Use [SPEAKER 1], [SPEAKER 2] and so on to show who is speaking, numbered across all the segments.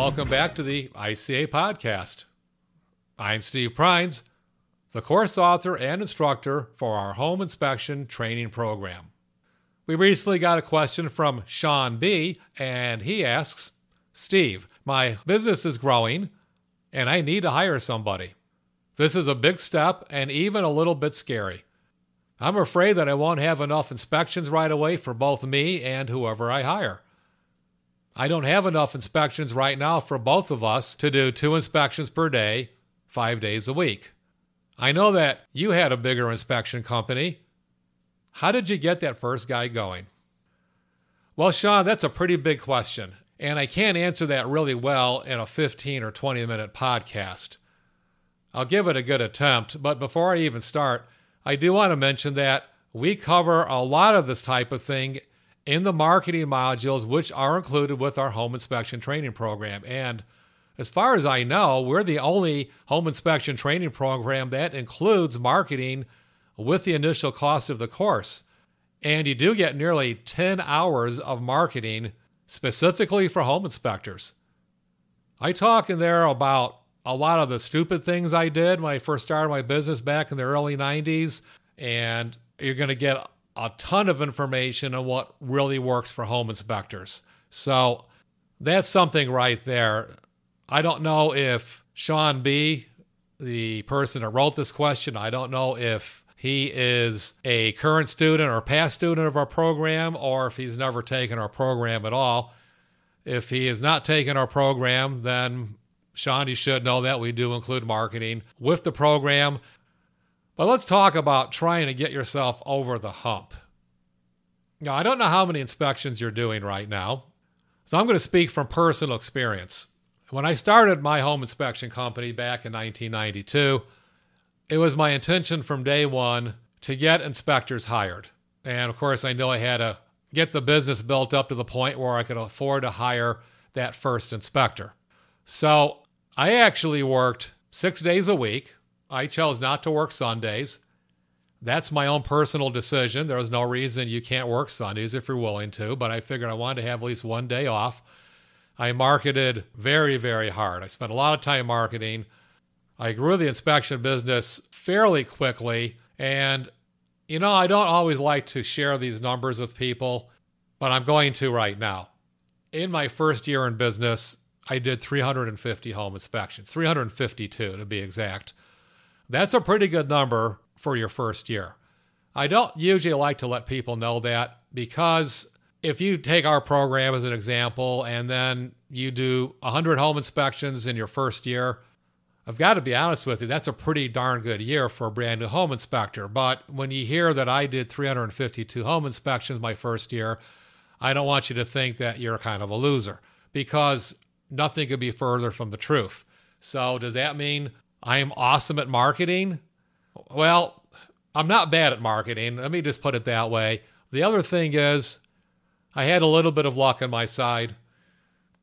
[SPEAKER 1] welcome back to the ICA podcast. I'm Steve Prines, the course author and instructor for our home inspection training program. We recently got a question from Sean B., and he asks, Steve, my business is growing, and I need to hire somebody. This is a big step and even a little bit scary. I'm afraid that I won't have enough inspections right away for both me and whoever I hire. I don't have enough inspections right now for both of us to do 2 inspections per day, 5 days a week. I know that you had a bigger inspection company. How did you get that first guy going? Well, Sean, that's a pretty big question, and I can't answer that really well in a 15 or 20-minute podcast. I'll give it a good attempt, but before I even start, I do want to mention that we cover a lot of this type of thing in the marketing modules, which are included with our home inspection training program. And as far as I know, we're the only home inspection training program that includes marketing with the initial cost of the course. And you do get nearly 10 hours of marketing specifically for home inspectors. I talk in there about a lot of the stupid things I did when I first started my business back in the early 90s, and you're going to get a ton of information on what really works for home inspectors. So that's something right there. I don't know if Sean B., the person that wrote this question, I don't know if he is a current student or past student of our program, or if he's never taken our program at all. If he has not taken our program, then Sean, you should know that we do include marketing with the program. But let's talk about trying to get yourself over the hump. Now, I don't know how many inspections you're doing right now, so I'm going to speak from personal experience. When I started my home inspection company back in 1992, it was my intention from day one to get inspectors hired. And of course, I know I had to get the business built up to the point where I could afford to hire that first inspector. So I actually worked 6 days a week. I chose not to work Sundays. That's my own personal decision. There was no reason you can't work Sundays if you're willing to, but I figured I wanted to have at least one day off. I marketed very, very hard. I spent a lot of time marketing. I grew the inspection business fairly quickly, and I don't always like to share these numbers with people, but I'm going to right now. In my first year in business, I did 350 home inspections, 352 to be exact. That's a pretty good number for your first year. I don't usually like to let people know that, because if you take our program as an example and then you do 100 home inspections in your first year, I've got to be honest with you, that's a pretty darn good year for a brand new home inspector. But when you hear that I did 352 home inspections my first year, I don't want you to think that you're kind of a loser, because nothing could be further from the truth. So does that mean I'm awesome at marketing? Well, I'm not bad at marketing. Let me just put it that way. The other thing is, I had a little bit of luck on my side.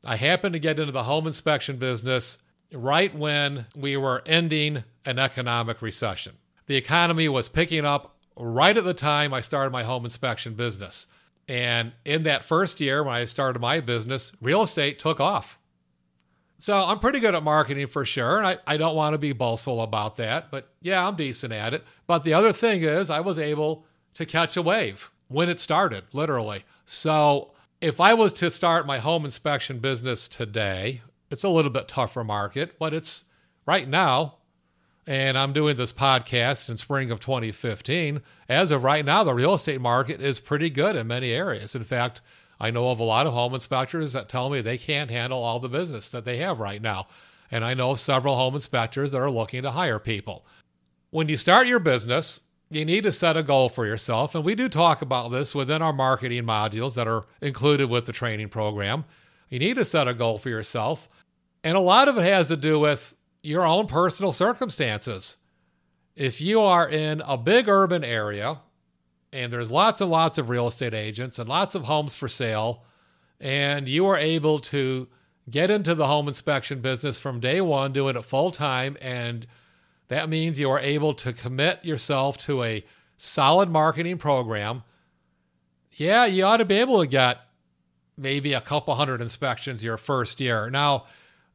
[SPEAKER 1] I happened to get into the home inspection business right when we were ending an economic recession. The economy was picking up right at the time I started my home inspection business. And in that first year when I started my business, real estate took off. So I'm pretty good at marketing for sure. And I don't want to be boastful about that, but yeah, I'm decent at it. But the other thing is, I was able to catch a wave when it started, literally. So if I was to start my home inspection business today, it's a little bit tougher market, but it's right now, and I'm doing this podcast in spring of 2015. As of right now, the real estate market is pretty good in many areas. In fact, I know of a lot of home inspectors that tell me they can't handle all the business that they have right now. And I know of several home inspectors that are looking to hire people. When you start your business, you need to set a goal for yourself. And we do talk about this within our marketing modules that are included with the training program. You need to set a goal for yourself. And a lot of it has to do with your own personal circumstances. If you are in a big urban area, and there's lots and lots of real estate agents and lots of homes for sale, and you are able to get into the home inspection business from day one, doing it full time, and that means you are able to commit yourself to a solid marketing program, yeah, you ought to be able to get maybe a couple hundred inspections your first year. Now,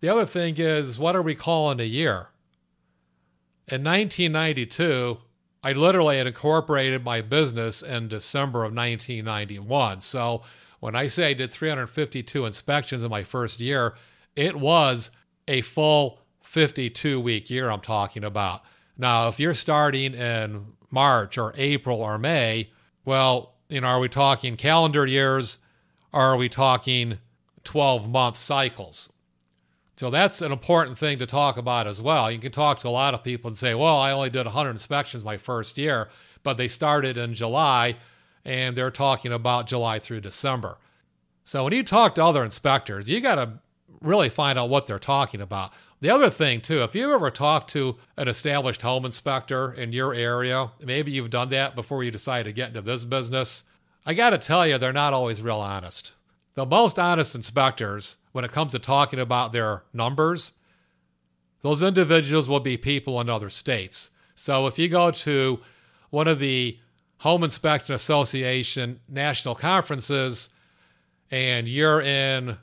[SPEAKER 1] The other thing is, what are we calling a year? In 1992, I literally had incorporated my business in December of 1991. So when I say I did 352 inspections in my first year, it was a full 52-week year I'm talking about. Now, if you're starting in March or April or May, well, are we talking calendar years or are we talking 12-month cycles? So that's an important thing to talk about as well. You can talk to a lot of people and say, well, I only did 100 inspections my first year, but they started in July and they're talking about July through December. So when you talk to other inspectors, you got to really find out what they're talking about. The other thing too, if you ever talk to an established home inspector in your area, maybe you've done that before you decided to get into this business, I got to tell you, they're not always real honest. The most honest inspectors, when it comes to talking about their numbers, those individuals will be people in other states. So if you go to one of the Home Inspection Association national conferences and you're in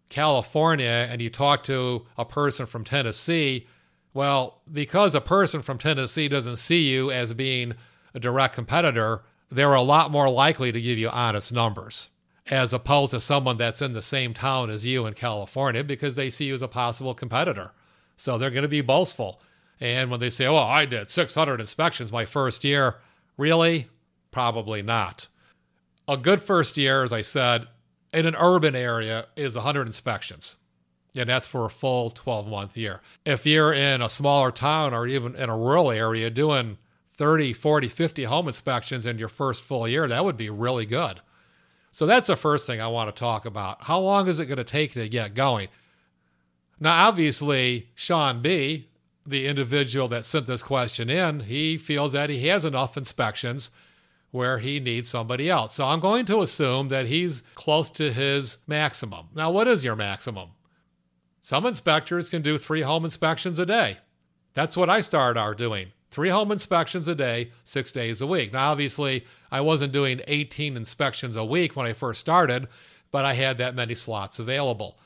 [SPEAKER 1] California and you talk to a person from Tennessee, well, because a person from Tennessee doesn't see you as being a direct competitor, they're a lot more likely to give you honest numbers, as opposed to someone that's in the same town as you in California, because they see you as a possible competitor. So they're going to be boastful. And when they say, oh, I did 600 inspections my first year, really? Probably not. A good first year, as I said, in an urban area is 100 inspections. And that's for a full 12-month year. If you're in a smaller town or even in a rural area doing 30, 40, 50 home inspections in your first full year, that would be really good. So that's the first thing I want to talk about. How long is it going to take to get going? Now, obviously, Sean B., the individual that sent this question in, he feels that he has enough inspections where he needs somebody else. So I'm going to assume that he's close to his maximum. Now, what is your maximum? Some inspectors can do 3 home inspections a day. That's what I started out doing. 3 home inspections a day, 6 days a week. Now, obviously, I wasn't doing 18 inspections a week when I first started, but I had that many slots available.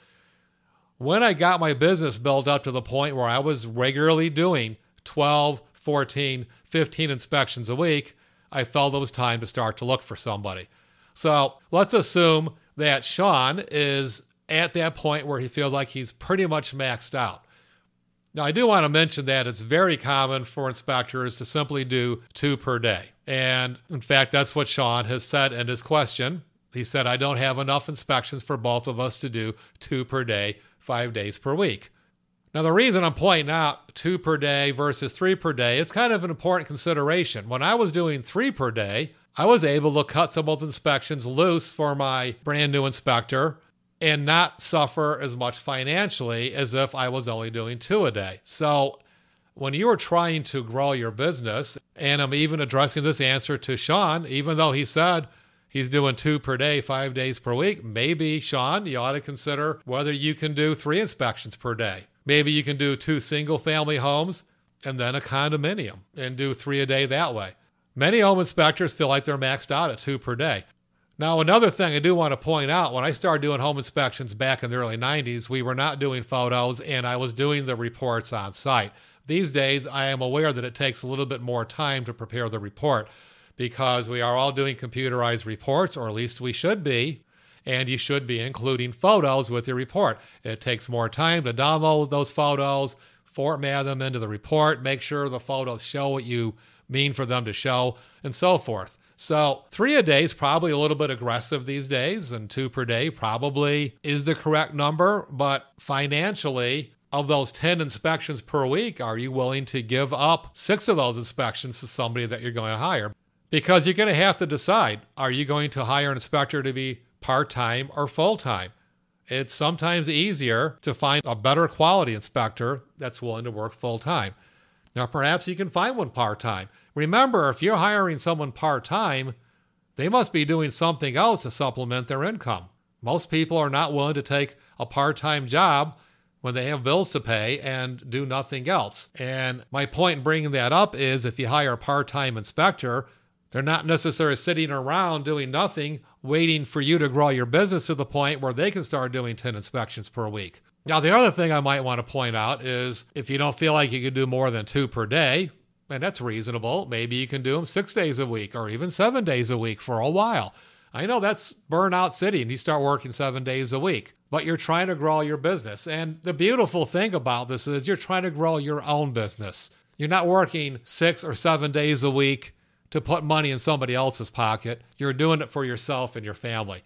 [SPEAKER 1] When I got my business built up to the point where I was regularly doing 12, 14, 15 inspections a week, I felt it was time to start to look for somebody. So let's assume that Sean is at that point where he feels like he's pretty much maxed out. Now, I do want to mention that it's very common for inspectors to simply do 2 per day. And in fact, that's what Sean has said in his question. He said, I don't have enough inspections for both of us to do 2 per day, 5 days per week. Now, the reason I'm pointing out 2 per day versus 3 per day, it's kind of an important consideration. When I was doing 3 per day, I was able to cut some of those inspections loose for my brand new inspector and not suffer as much financially as if I was only doing 2 a day. So when you are trying to grow your business, and I'm even addressing this answer to Sean, even though he said he's doing 2 per day, 5 days per week, maybe, Sean, you ought to consider whether you can do 3 inspections per day. Maybe you can do 2 single-family homes and then a condominium and do 3 a day that way. Many home inspectors feel like they're maxed out at 2 per day. Now, another thing I do want to point out, when I started doing home inspections back in the early 90s, we were not doing photos and I was doing the reports on site. These days, I am aware that it takes a little bit more time to prepare the report because we are all doing computerized reports, or at least we should be, and you should be including photos with your report. It takes more time to download those photos, format them into the report, make sure the photos show what you mean for them to show, and so forth. So 3 a day is probably a little bit aggressive these days, and 2 per day probably is the correct number. But financially, of those 10 inspections per week, are you willing to give up 6 of those inspections to somebody that you're going to hire? Because you're going to have to decide, are you going to hire an inspector to be part-time or full-time? It's sometimes easier to find a better quality inspector that's willing to work full-time. Now, perhaps you can find one part-time. Remember, if you're hiring someone part-time, they must be doing something else to supplement their income. Most people are not willing to take a part-time job when they have bills to pay and do nothing else. And my point in bringing that up is if you hire a part-time inspector, they're not necessarily sitting around doing nothing, waiting for you to grow your business to the point where they can start doing 10 inspections per week. Now, the other thing I might want to point out is if you don't feel like you can do more than 2 per day, and that's reasonable, maybe you can do them 6 days a week or even 7 days a week for a while. I know that's burnout city and you start working 7 days a week, but you're trying to grow your business. And the beautiful thing about this is you're trying to grow your own business. You're not working 6 or 7 days a week to put money in somebody else's pocket. You're doing it for yourself and your family.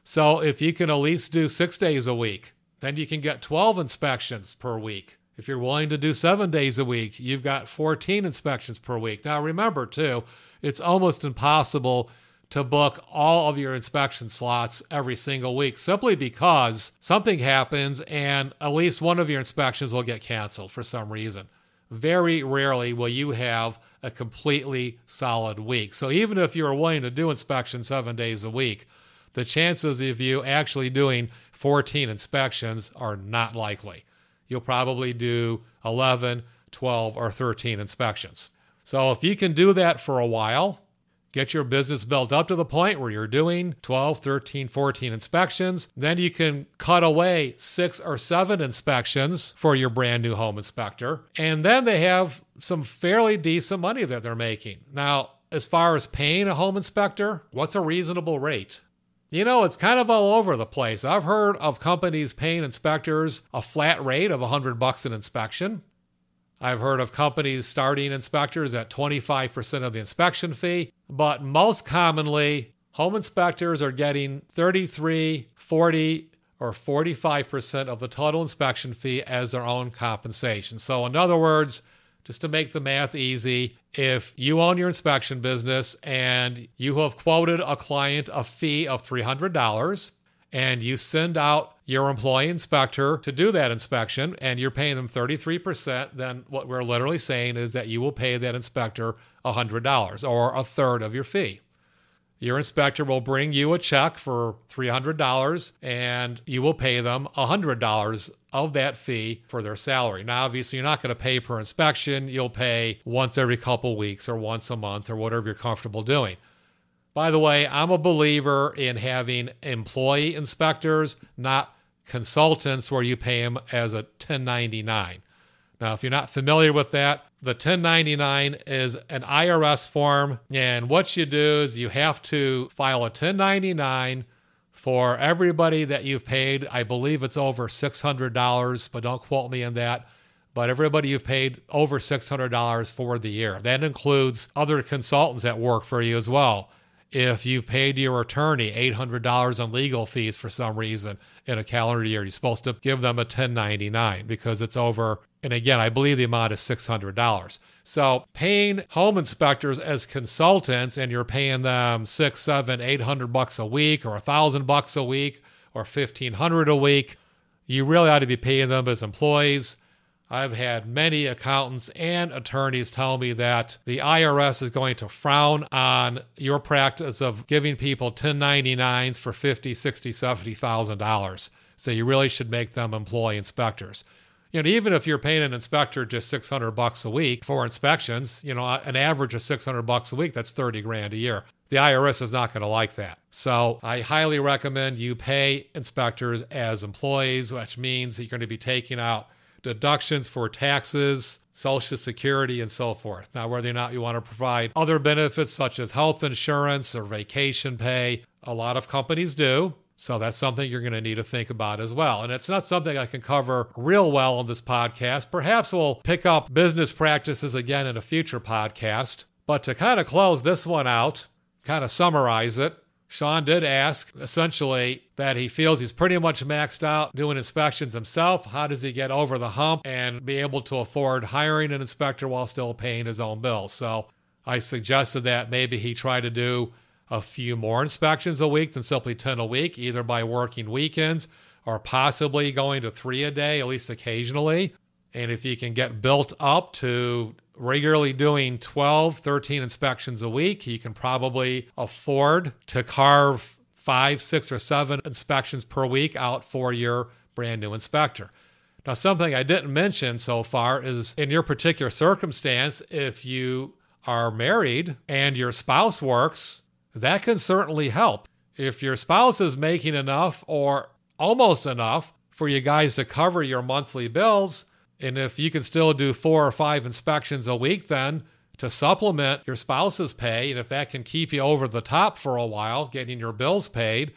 [SPEAKER 1] So if you can at least do 6 days a week, then you can get 12 inspections per week. If you're willing to do 7 days a week, you've got 14 inspections per week. Now remember too, it's almost impossible to book all of your inspection slots every single week simply because something happens and at least one of your inspections will get canceled for some reason. Very rarely will you have a completely solid week. So even if you're willing to do inspections 7 days a week, the chances of you actually doing 14 inspections are not likely. You'll probably do 11, 12, or 13 inspections. So if you can do that for a while, get your business built up to the point where you're doing 12, 13, 14 inspections. Then you can cut away 6 or 7 inspections for your brand new home inspector. And then they have some fairly decent money that they're making. Now, as far as paying a home inspector, what's a reasonable rate? You know, it's kind of all over the place. I've heard of companies paying inspectors a flat rate of $100 an inspection. I've heard of companies starting inspectors at 25% of the inspection fee, but most commonly, home inspectors are getting 33, 40, or 45% of the total inspection fee as their own compensation. So in other words, just to make the math easy, if you own your inspection business and you have quoted a client a fee of $300, and you send out your employee inspector to do that inspection, and you're paying them 33%, then what we're literally saying is that you will pay that inspector $100 or a third of your fee. Your inspector will bring you a check for $300, and you will pay them $100 of that fee for their salary. Now, obviously, you're not going to pay per inspection. You'll pay once every couple weeks or once a month or whatever you're comfortable doing. By the way, I'm a believer in having employee inspectors, not consultants where you pay them as a 1099. Now, if you're not familiar with that, the 1099 is an IRS form, and what you do is you have to file a 1099 for everybody that you've paid. I believe it's over $600, but don't quote me on that. But everybody you've paid over $600 for the year. That includes other consultants that work for you as well. If you've paid your attorney $800 on legal fees for some reason in a calendar year, you're supposed to give them a 1099 because it's over, and again, I believe the amount is $600. So paying home inspectors as consultants and you're paying them $600, $700, $800 a week or $1,000 a week or $1,500 a week, you really ought to be paying them as employees. I've had many accountants and attorneys tell me that the IRS is going to frown on your practice of giving people 1099s for $50,000, $60,000, $70,000. So you really should make them employee inspectors. You know, even if you're paying an inspector just $600 a week for inspections, you know, an average of $600 a week, that's $30,000 a year. The IRS is not going to like that. So I highly recommend you pay inspectors as employees, which means that you're going to be taking out deductions for taxes, Social Security, and so forth. Now, whether or not you want to provide other benefits such as health insurance or vacation pay, a lot of companies do. So that's something you're going to need to think about as well. And it's not something I can cover real well on this podcast. Perhaps we'll pick up business practices again in a future podcast. But to kind of close this one out, kind of summarize it, Sean did ask, essentially, that he feels he's pretty much maxed out doing inspections himself. How does he get over the hump and be able to afford hiring an inspector while still paying his own bills? So I suggested that maybe he try to do a few more inspections a week than simply 10 a week, either by working weekends or possibly going to 3 a day, at least occasionally. And if you can get built up to regularly doing 12, 13 inspections a week, you can probably afford to carve 5, 6, or 7 inspections per week out for your brand new inspector. Now, something I didn't mention so far is in your particular circumstance, if you are married and your spouse works, that can certainly help. If your spouse is making enough or almost enough for you guys to cover your monthly bills. And if you can still do 4 or 5 inspections a week then to supplement your spouse's pay, and if that can keep you over the top for a while, getting your bills paid,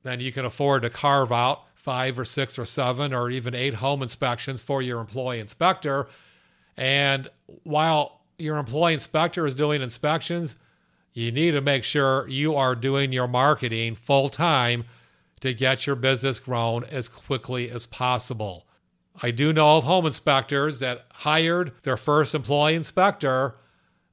[SPEAKER 1] then you can afford to carve out 5 or 6 or 7 or even 8 home inspections for your employee inspector. And while your employee inspector is doing inspections, you need to make sure you are doing your marketing full time to get your business grown as quickly as possible. I do know of home inspectors that hired their first employee inspector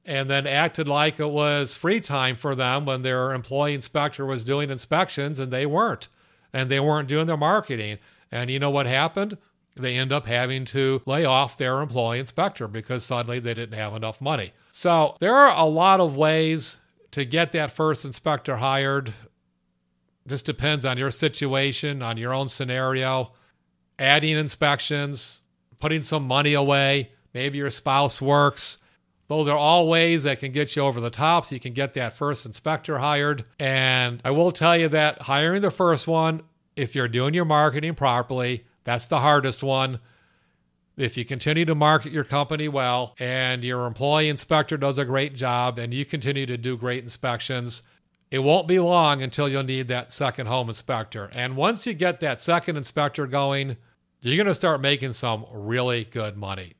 [SPEAKER 1] and then acted like it was free time for them when their employee inspector was doing inspections, and they weren't. And they weren't doing their marketing. And you know what happened? They end up having to lay off their employee inspector because suddenly they didn't have enough money. So there are a lot of ways to get that first inspector hired. Just depends on your situation, on your own scenario. Adding inspections, putting some money away, maybe your spouse works. Those are all ways that can get you over the top so you can get that first inspector hired. And I will tell you that hiring the first one, if you're doing your marketing properly, that's the hardest one. If you continue to market your company well and your employee inspector does a great job and you continue to do great inspections, it won't be long until you'll need that second home inspector. And once you get that second inspector going, you're going to start making some really good money.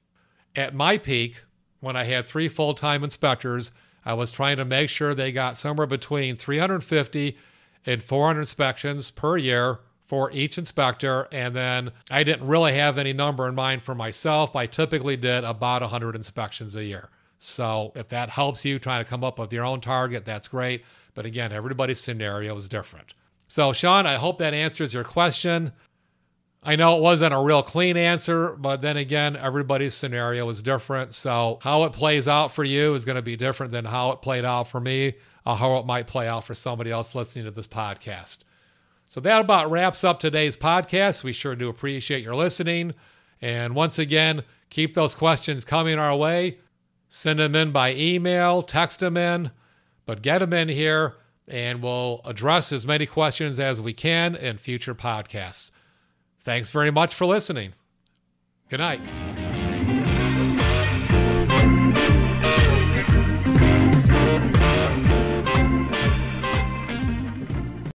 [SPEAKER 1] At my peak, when I had 3 full-time inspectors, I was trying to make sure they got somewhere between 350 and 400 inspections per year for each inspector. And then I didn't really have any number in mind for myself. I typically did about 100 inspections a year. So if that helps you trying to come up with your own target, that's great. But again, everybody's scenario is different. So Sean, I hope that answers your question. I know it wasn't a real clean answer, but then again, everybody's scenario is different. So how it plays out for you is going to be different than how it played out for me, or how it might play out for somebody else listening to this podcast. So that about wraps up today's podcast. We sure do appreciate your listening. And once again, keep those questions coming our way. Send them in by email, text them in, but get them in here, and we'll address as many questions as we can in future podcasts. Thanks very much for listening. Good night.